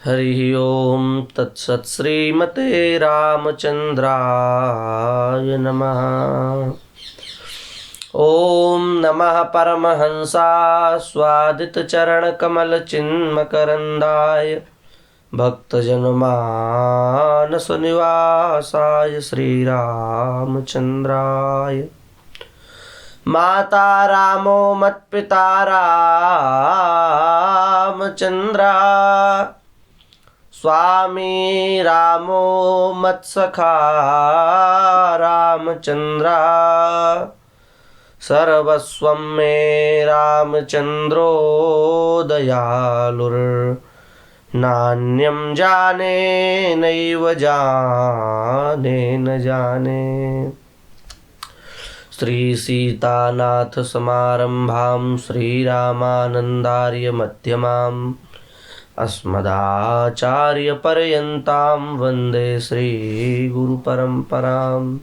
हरि ओम तत्सत् श्रीमते रामचंद्राय नमः। ओम नमः परमहंसास्वादित चरण कमल चिन्मकरंदाय भक्तजनमानस निवासाय श्रीरामचंद्राय। माता रामो मत्पिता रामचंद्रा स्वामी रामो मत्सखा रामचंद्रा। सर्वस्वं मे रामचंद्रो दयालुर्नान्यं जाने नैव जाने न जाने। श्री सीतानाथ समारंभां श्रीरामानंदार्य मध्यमाम् अस्मदाचार्यपर्यन्तां वन्दे श्रीगुरुपरम्परां।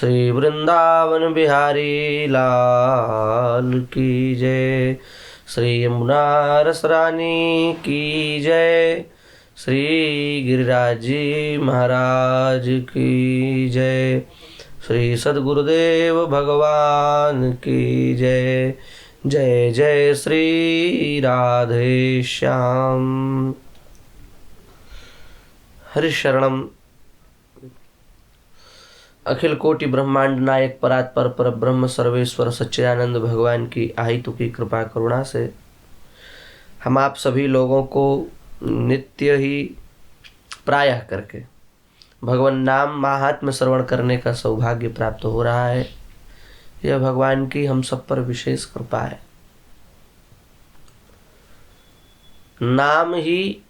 श्री वृंदावन बिहारी लाल की जय। श्री यमुना रस रानी की जय। श्री गिरिराज जी महाराज की जय। श्री सद्गुरुदेव भगवान की जय। जय जय श्री राधे श्याम। हरिशरणम। अखिल कोटि ब्रह्मांड नायक परात्पर पर ब्रह्म सर्वेश्वर सच्चिदानंद भगवान की आहितु की कृपा करुणा से हम आप सभी लोगों को नित्य ही प्रायः करके भगवान नाम महात्म्य श्रवण करने का सौभाग्य प्राप्त हो रहा है। यह भगवान की हम सब पर विशेष कृपा है। नाम ही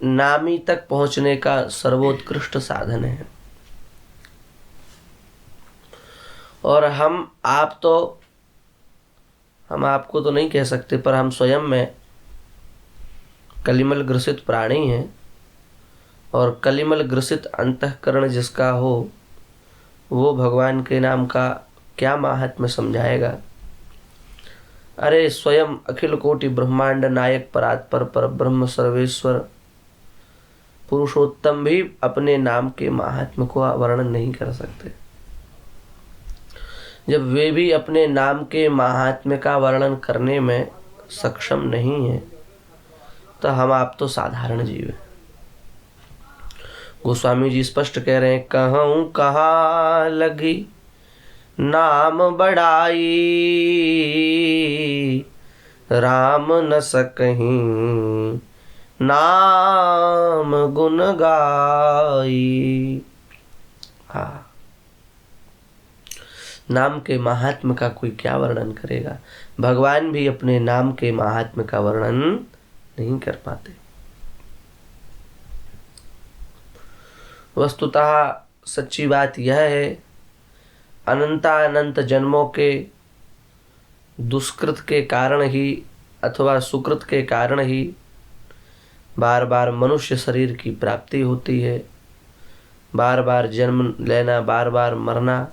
नामी तक पहुंचने का सर्वोत्कृष्ट साधन है। और हम आपको तो नहीं कह सकते, पर हम स्वयं में कलिमल ग्रसित प्राणी हैं। और कलिमल ग्रसित अंतःकरण जिसका हो वो भगवान के नाम का क्या महात्म्य समझाएगा। अरे स्वयं अखिल कोटि ब्रह्मांड नायक परात्पर पर ब्रह्म सर्वेश्वर पुरुषोत्तम भी अपने नाम के महात्म्य को वर्णन नहीं कर सकते। जब वे भी अपने नाम के महात्म्य का वर्णन करने में सक्षम नहीं है तो हम आप तो साधारण जीव हैं। गोस्वामी जी स्पष्ट कह रहे हैं, कहूँ कहाँ लगी नाम बड़ाई, राम न सकहीं नाम गुण गाई। हाँ, नाम के महात्म्य का कोई क्या वर्णन करेगा। भगवान भी अपने नाम के महात्म्य का वर्णन नहीं कर पाते। वस्तुतः सच्ची बात यह है, अनंतानंत जन्मों के दुष्कृत के कारण ही अथवा सुकृत के कारण ही बार बार मनुष्य शरीर की प्राप्ति होती है। बार बार जन्म लेना, बार बार मरना,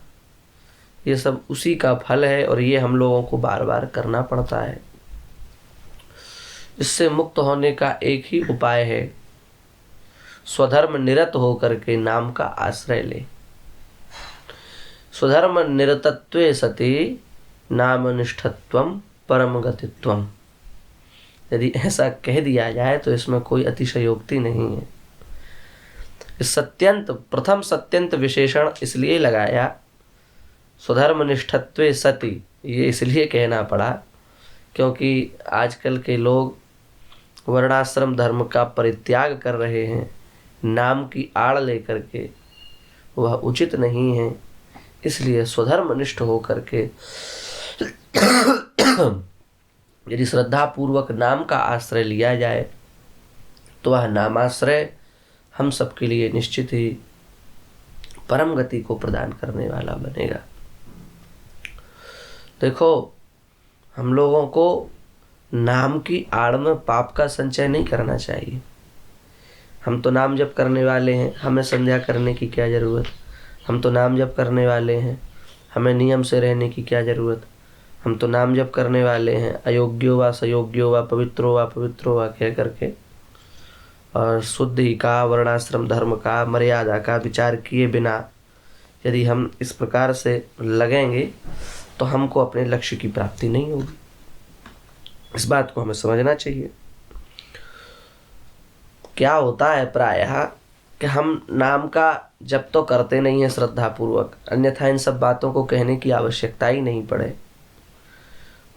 ये सब उसी का फल है और ये हम लोगों को बार बार करना पड़ता है। इससे मुक्त होने का एक ही उपाय है, स्वधर्म निरत होकर के नाम का आश्रय ले। स्वधर्म निरतत्वे सति नाम निष्ठत्वम परम गतित्वम। यदि ऐसा कह दिया जाए तो इसमें कोई अतिशयोक्ति नहीं है। इस सत्यंत प्रथम सत्यंत विशेषण इसलिए लगाया, स्वधर्म निष्ठत्वे सति, ये इसलिए कहना पड़ा क्योंकि आजकल के लोग वर्णाश्रम धर्म का परित्याग कर रहे हैं नाम की आड़ लेकर के। वह उचित नहीं है। इसलिए स्वधर्मनिष्ठ होकर के यदि श्रद्धा पूर्वक नाम का आश्रय लिया जाए तो वह नामाश्रय हम सबके लिए निश्चित ही परम गति को प्रदान करने वाला बनेगा। देखो, हम लोगों को नाम की आड़ में पाप का संचय नहीं करना चाहिए। हम तो नाम जप करने वाले हैं, हमें संध्या करने की क्या ज़रूरत। हम तो नाम जप करने वाले हैं, हमें नियम से रहने की क्या ज़रूरत। हम तो नाम जप करने वाले हैं, अयोग्यो व सयोग्यो व पवित्रो व कह करके, और शुद्धि का, वर्णाश्रम धर्म का, मर्यादा का विचार किए बिना यदि हम इस प्रकार से लगेंगे तो हमको अपने लक्ष्य की प्राप्ति नहीं होगी। इस बात को हमें समझना चाहिए। क्या होता है प्रायः कि हम नाम का जप तो करते नहीं है श्रद्धा पूर्वक, अन्यथा इन सब बातों को कहने की आवश्यकता ही नहीं पड़े,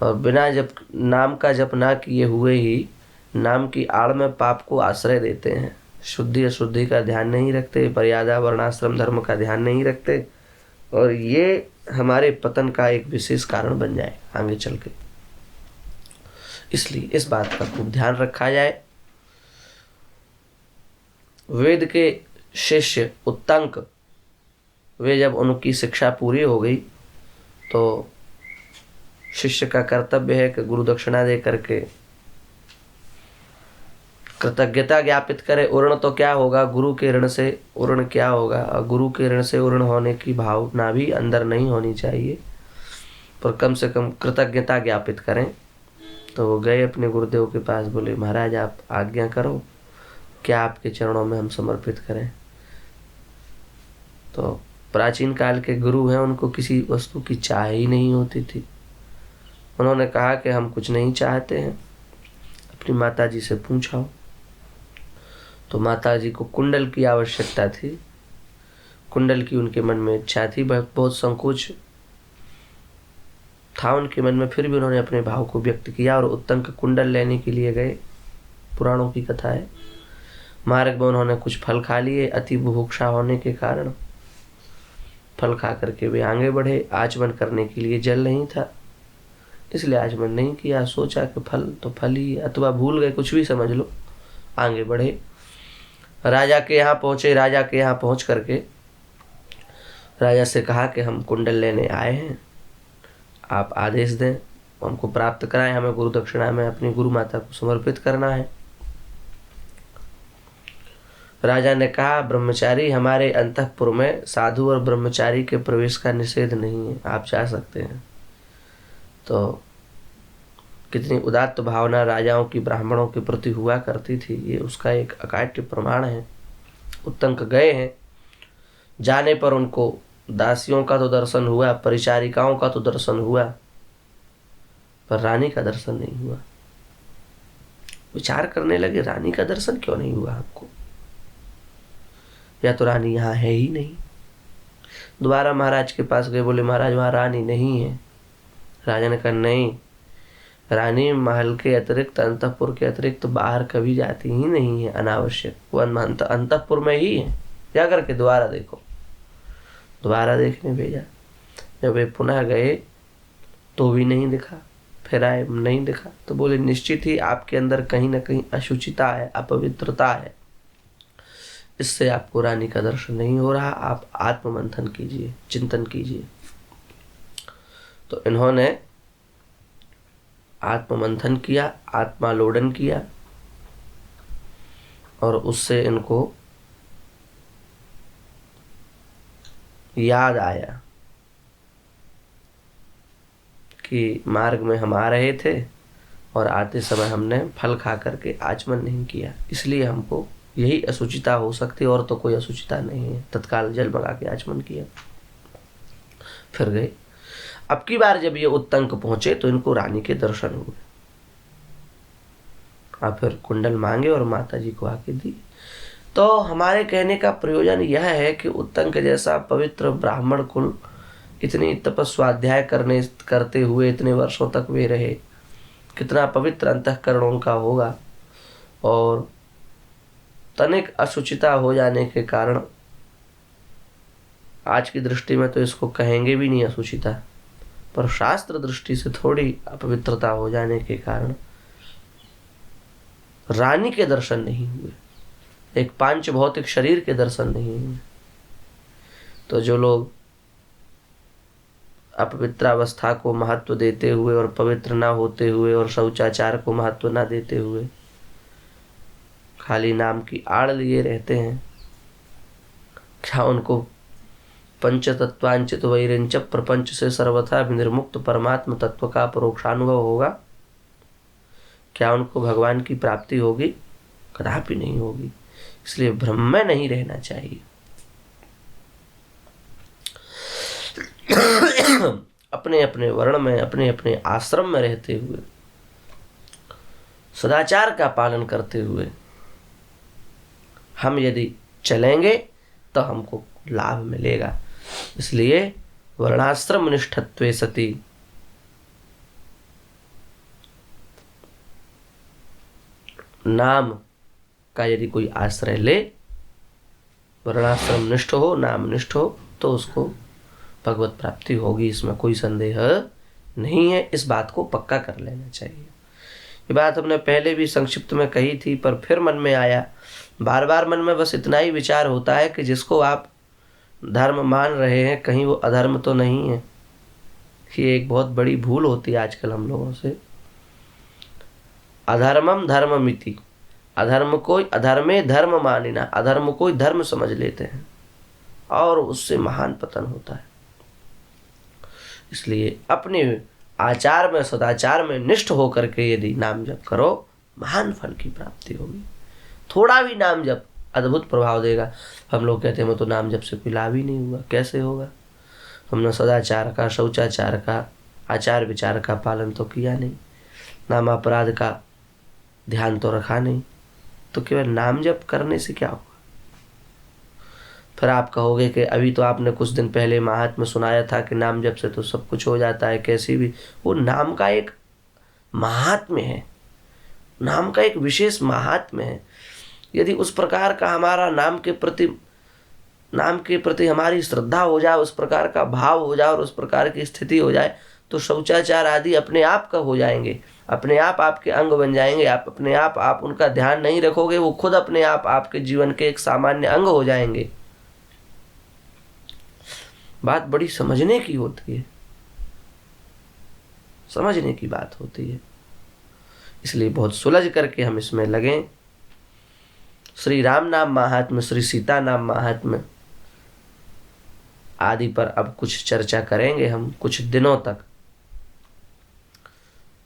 और बिना जप नाम का जप ना किए हुए ही नाम की आड़ में पाप को आश्रय देते हैं, शुद्धि अशुद्धि का ध्यान नहीं रखते, मर्यादा वर्णाश्रम धर्म का ध्यान नहीं रखते, और ये हमारे पतन का एक विशेष कारण बन जाए आगे चल के। इसलिए इस बात का खूब ध्यान रखा जाए। वेद के शिष्य उत्तंक, वे जब उनकी शिक्षा पूरी हो गई तो शिष्य का कर्तव्य है कि गुरु दक्षिणा दे करके कृतज्ञता ज्ञापित करे। उर्ण तो क्या होगा, गुरु के ऋण से उर्ण क्या होगा, और गुरु के ऋण से उर्ण होने की भावना भी अंदर नहीं होनी चाहिए, पर कम से कम कृतज्ञता ज्ञापित करें। तो वो गए अपने गुरुदेव के पास, बोले महाराज आप आज्ञा करो, क्या आपके चरणों में हम समर्पित करें। तो प्राचीन काल के गुरु हैं, उनको किसी वस्तु की चाह ही नहीं होती थी। उन्होंने कहा कि हम कुछ नहीं चाहते हैं, अपनी माता जी से पूछा। तो माता जी को कुंडल की आवश्यकता थी, कुंडल की उनके मन में इच्छा थी, बहुत संकोच था उनके मन में, फिर भी उन्होंने अपने भाव को व्यक्त किया और उत्तंक कुंडल लेने के लिए गए। पुराणों की कथा है। मार्ग में उन्होंने कुछ फल खा लिए, अति बुभुक्षा होने के कारण फल खा करके वे आगे बढ़े। आचमन करने के लिए जल नहीं था, इसलिए आचमन नहीं किया। सोचा कि फल तो फल ही, अथवा भूल गए, कुछ भी समझ लो। आगे बढ़े, राजा के यहाँ पहुँचे। राजा के यहाँ पहुँच करके राजा से कहा कि हम कुंडल लेने आए हैं, आप आदेश दें, हमको प्राप्त कराएं, हमें गुरु दक्षिणा में अपनी गुरु माता को समर्पित करना है। राजा ने कहा ब्रह्मचारी, हमारे अंतःपुर में साधु और ब्रह्मचारी के प्रवेश का निषेध नहीं है, आप जा सकते हैं। तो कितनी उदात्त भावना राजाओं की ब्राह्मणों के प्रति हुआ करती थी, ये उसका एक अकाट्य प्रमाण है। उत्तंक गए हैं, जाने पर उनको दासियों का तो दर्शन हुआ, परिचारिकाओं का तो दर्शन हुआ, पर रानी का दर्शन नहीं हुआ। विचार करने लगे रानी का दर्शन क्यों नहीं हुआ हमको, या तो रानी यहाँ है ही नहीं। दोबारा महाराज के पास गए, बोले महाराज वहाँ रानी नहीं है। राजा ने कहा नहीं, रानी महल के अतिरिक्त, अंतःपुर के अतिरिक्त बाहर कभी जाती ही नहीं है अनावश्यक, वो अंतःपुर में ही है, जा करके दोबारा देखो। दोबारा देखने भेजा। जब वे पुनः गए तो भी नहीं दिखा, फिर आए नहीं दिखा। तो बोले निश्चित ही आपके अंदर कहीं ना कहीं अशुचिता है, अपवित्रता है, इससे आपको रानी का दर्शन नहीं हो रहा, आप आत्ममंथन कीजिए, चिंतन कीजिए। तो इन्होंने आत्ममंथन किया, आत्मालोडन किया, और उससे इनको याद आया कि मार्ग में हम आ रहे थे और आते समय हमने फल खा करके आचमन नहीं किया, इसलिए हमको यही असुचिता हो सकती, और तो कोई असुचिता नहीं है। तत्काल जल मंगा के आचमन किया, फिर गए। अब की बार जब ये उत्तंक पहुंचे तो इनको रानी के दर्शन हुए। आप फिर कुंडल मांगे और माता जी को आके दी। तो हमारे कहने का प्रयोजन यह है कि उत्तंक जैसा पवित्र ब्राह्मण कुल इतनी तपस्वाध्याय करते हुए इतने वर्षों तक वे रहे, कितना पवित्र अंतःकरण उनका होगा, और तनिक अशुचिता हो जाने के कारण, आज की दृष्टि में तो इसको कहेंगे भी नहीं अशुचिता, पर शास्त्र दृष्टि से थोड़ी अपवित्रता हो जाने के कारण रानी के दर्शन नहीं हुए, एक पांच भौतिक शरीर के दर्शन नहीं हुए। तो जो लोग अपवित्रावस्था को महत्व देते हुए और पवित्र ना होते हुए और शौचाचार को महत्व ना देते हुए खाली नाम की आड़ लिए रहते हैं, क्या उनको पंचतत्वांचित वैरिंच प्रपंच से सर्वथा निर्मुक्त परमात्म तत्व का परोक्षानुभव होगा? क्या उनको भगवान की प्राप्ति होगी? कदापि नहीं होगी। इसलिए भ्रम में नहीं रहना चाहिए। अपने अपने वर्ण में, अपने अपने आश्रम में रहते हुए, सदाचार का पालन करते हुए हम यदि चलेंगे तो हमको लाभ मिलेगा। इसलिए वर्णाश्रम निष्ठत्वे सति नाम का यदि कोई आश्रय ले, वर्णाश्रम निष्ठ हो, नाम निष्ठ हो, तो उसको भगवत प्राप्ति होगी। इसमें कोई संदेह नहीं है। इस बात को पक्का कर लेना चाहिए। ये बात हमने पहले भी संक्षिप्त में कही थी, पर फिर मन में आया। बार बार मन में बस इतना ही विचार होता है कि जिसको आप धर्म मान रहे हैं कहीं वो अधर्म तो नहीं है। ये एक बहुत बड़ी भूल होती है आजकल हम लोगों से। अधर्मम धर्ममिति, अधर्म को अधर्मे धर्म मानिना, अधर्म को धर्म समझ लेते हैं और उससे महान पतन होता है। इसलिए अपने आचार में, सदाचार में निष्ठ होकर के यदि नाम जप करो, महान फल की प्राप्ति होगी। थोड़ा भी नाम जप अद्भुत प्रभाव देगा। हम लोग कहते हैं मैं तो नाम जप से कोई लाभ ही नहीं हुआ। कैसे होगा? हमने सदाचार का, शौचाचार का, आचार विचार का पालन तो किया नहीं, नाम अपराध का ध्यान तो रखा नहीं, तो केवल नाम जप करने से क्या होगा? फिर आप कहोगे कि अभी तो आपने कुछ दिन पहले महात्म्य सुनाया था कि नाम जप से तो सब कुछ हो जाता है। कैसी भी, वो नाम का एक महात्म्य है, नाम का एक विशेष महात्म्य है। यदि उस प्रकार का हमारा नाम के प्रति हमारी श्रद्धा हो जाए, उस प्रकार का भाव हो जाए और उस प्रकार की स्थिति हो जाए, तो शौचाचार आदि अपने आप का हो जाएंगे, अपने आप आपके अंग बन जाएंगे। आप अपने आप उनका ध्यान नहीं रखोगे, वो खुद अपने आप आपके जीवन के एक सामान्य अंग हो जाएंगे। बात बड़ी समझने की होती है, समझने की बात होती है। इसलिए बहुत सुलझ करके हम इसमें लगें। श्री राम नाम महात्म्य, श्री सीता नाम महात्म्य आदि पर अब कुछ चर्चा करेंगे हम कुछ दिनों तक।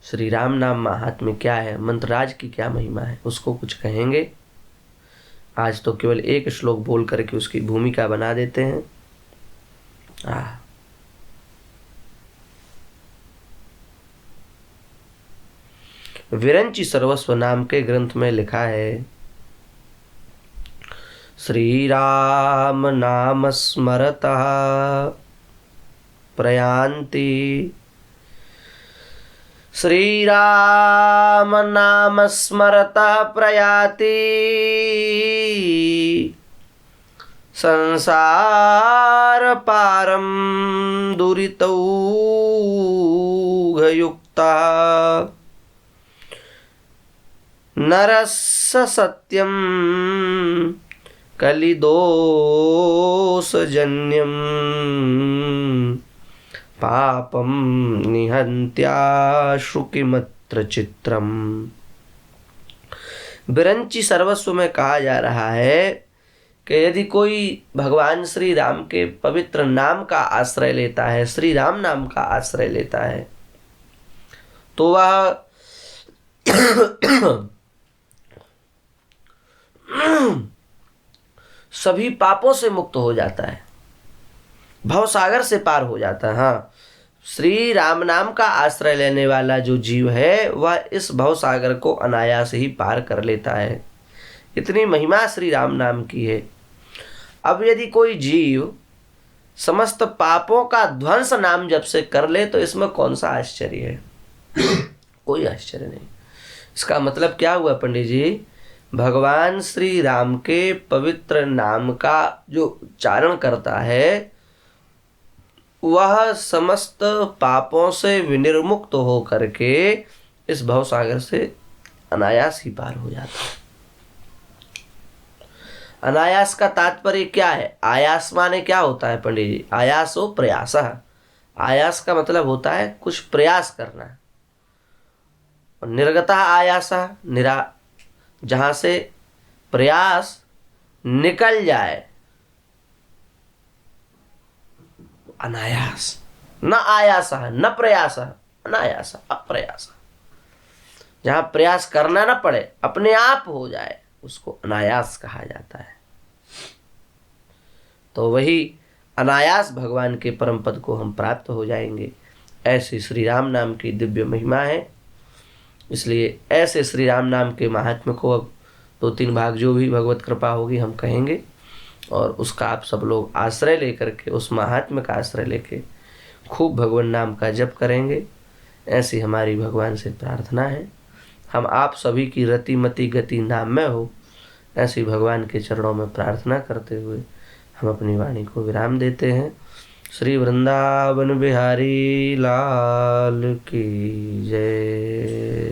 श्री राम नाम महात्म्य क्या है, मंत्रराज की क्या महिमा है, उसको कुछ कहेंगे। आज तो केवल एक श्लोक बोल करके उसकी भूमिका बना देते हैं। विरंची सर्वस्व नाम के ग्रंथ में लिखा है, श्री राम नाम स्मरतः प्रयान्ति, श्री राम नाम स्मरतः प्रयाति संसार पारम दुरितौघयुक्ता नरस्य सत्यम कलिदोषजन्यम पापम निहन्त्याशुकिमत्र चित्रम। विरंची सर्वस्व में कहा जा रहा है कि यदि कोई भगवान श्री राम के पवित्र नाम का आश्रय लेता है, श्री राम नाम का आश्रय लेता है, तो वह सभी पापों से मुक्त हो जाता है, भवसागर से पार हो जाता है। हाँ, श्री राम नाम का आश्रय लेने वाला जो जीव है वह इस भवसागर को अनायास ही पार कर लेता है। इतनी महिमा श्री राम नाम की है। अब यदि कोई जीव समस्त पापों का ध्वंस नाम जप से कर ले तो इसमें कौन सा आश्चर्य है? कोई आश्चर्य नहीं। इसका मतलब क्या हुआ पंडित जी? भगवान श्री राम के पवित्र नाम का जो उच्चारण करता है वह समस्त पापों से विनिर्मुक्त हो करके इस भवसागर से अनायास ही पार हो जाता है। अनायास का तात्पर्य क्या है? आयास माने क्या होता है पंडित जी? आयासो प्रयास। आयास का मतलब होता है कुछ प्रयास करना। और निर्गता आयासा, जहाँ से प्रयास निकल जाए, अनायास। न आयास न प्रयास, अनायास अप्रयास। जहाँ प्रयास करना न पड़े, अपने आप हो जाए, उसको अनायास कहा जाता है। तो वही अनायास भगवान के परम पद को हम प्राप्त हो जाएंगे। ऐसी श्री राम नाम की दिव्य महिमा है। इसलिए ऐसे श्री राम नाम के महात्म्य को अब 2-3 भाग जो भी भगवत कृपा होगी हम कहेंगे, और उसका आप सब लोग आश्रय लेकर के, उस महात्म्य का आश्रय लेके खूब भगवान नाम का जप करेंगे। ऐसी हमारी भगवान से प्रार्थना है। हम आप सभी की रति मति गति नाम में हो, ऐसी भगवान के चरणों में प्रार्थना करते हुए हम अपनी वाणी को विराम देते हैं। श्री वृंदावन बिहारी लाल की जय।